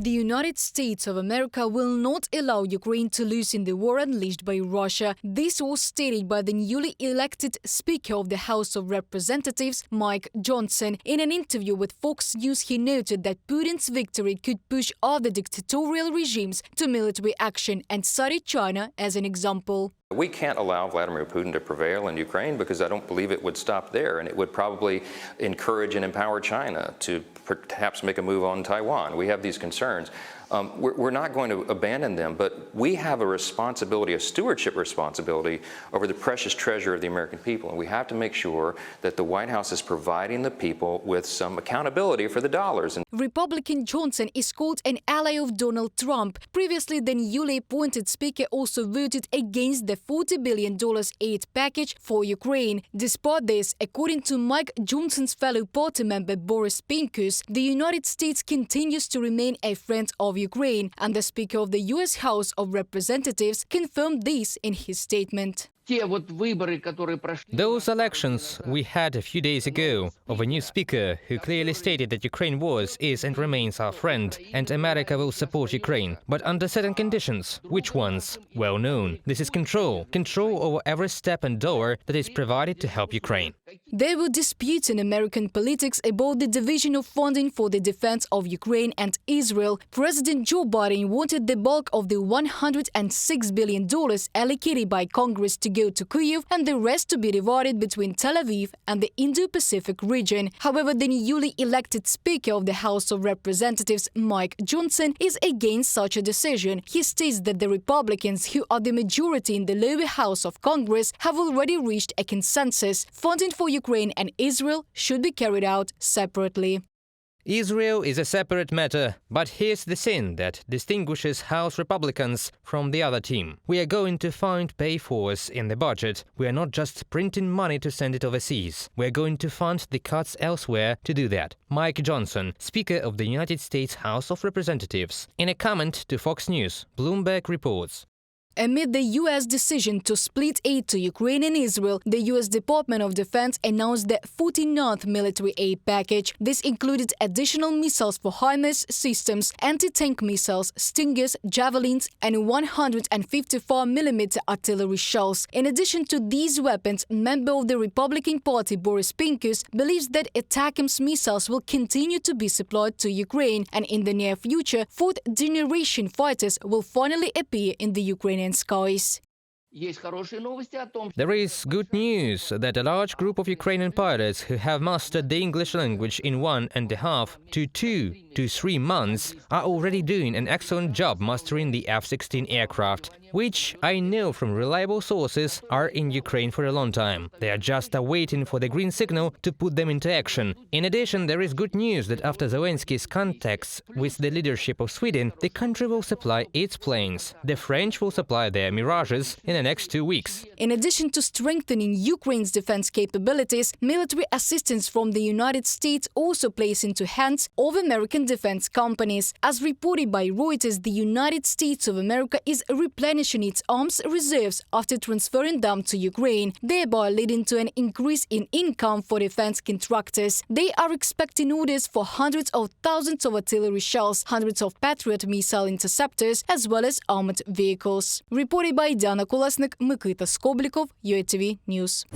The United States of America will not allow Ukraine to lose in the war unleashed by Russia. This was stated by the newly elected Speaker of the House of Representatives, Mike Johnson. In an interview with Fox News, he noted that Putin's victory could push other dictatorial regimes to military action and cited China as an example. We can't allow Vladimir Putin to prevail in Ukraine because I don't believe it would stop there, and it would probably encourage and empower China to perhaps make a move on Taiwan. We have these concerns. We're not going to abandon them, but we have a responsibility, a stewardship responsibility over the precious treasure of the American people, and we have to make sure that the White House is providing the people with some accountability for the dollars. Republican Johnson is called an ally of Donald Trump. Previously, the newly appointed speaker also voted against the $40 billion aid package for Ukraine. Despite this, according to Mike Johnson's fellow party member Boris Pincus, the United States continues to remain a friend of Ukraine, and the Speaker of the U.S. House of Representatives confirmed this in his statement. Those elections we had a few days ago of a new speaker who clearly stated that Ukraine was, is and remains our friend, and America will support Ukraine, but under certain conditions. Which ones? Well known. This is control over every step and dollar that is provided to help Ukraine. There were disputes in American politics about the division of funding for the defense of Ukraine and Israel. President Joe Biden wanted the bulk of the $106 billion allocated by Congress to go to Kyiv and the rest to be divided between Tel Aviv and the Indo-Pacific region. However, the newly elected Speaker of the House of Representatives, Mike Johnson, is against such a decision. He states that the Republicans, who are the majority in the lower house of Congress, have already reached a consensus. Funding for Ukraine and Israel should be carried out separately. Israel is a separate matter, but here's the thing that distinguishes House Republicans from the other team. We are going to find pay-fors in the budget. We are not just printing money to send it overseas. We are going to fund the cuts elsewhere to do that. Mike Johnson, Speaker of the United States House of Representatives. In a comment to Fox News, Bloomberg reports. Amid the U.S. decision to split aid to Ukraine and Israel, the U.S. Department of Defense announced the 49th military aid package. This included additional missiles for HIMARS systems, anti-tank missiles, Stingers, Javelins, and 154mm artillery shells. In addition to these weapons, member of the Republican Party Boris Pincus believes that ATACMS missiles will continue to be supplied to Ukraine, and in the near future, fourth-generation fighters will finally appear in the Ukrainian skies. There is good news that a large group of Ukrainian pilots who have mastered the English language in 1.5 to 2 to 3 months are already doing an excellent job mastering the F-16 aircraft, which I know from reliable sources are in Ukraine for a long time. They are just waiting for the green signal to put them into action. In addition, there is good news that after Zelensky's contacts with the leadership of Sweden, the country will supply its planes. The French will supply their Mirages in the next 2 weeks. In addition to strengthening Ukraine's defense capabilities, military assistance from the United States also plays into hands of American defense companies. As reported by Reuters, the United States of America is replenishing its arms reserves after transferring them to Ukraine, thereby leading to an increase in income for defense contractors. They are expecting orders for hundreds of thousands of artillery shells, hundreds of Patriot missile interceptors, as well as armored vehicles. Reported by Diana Kolesnik, Микита Скобліков, UATV News.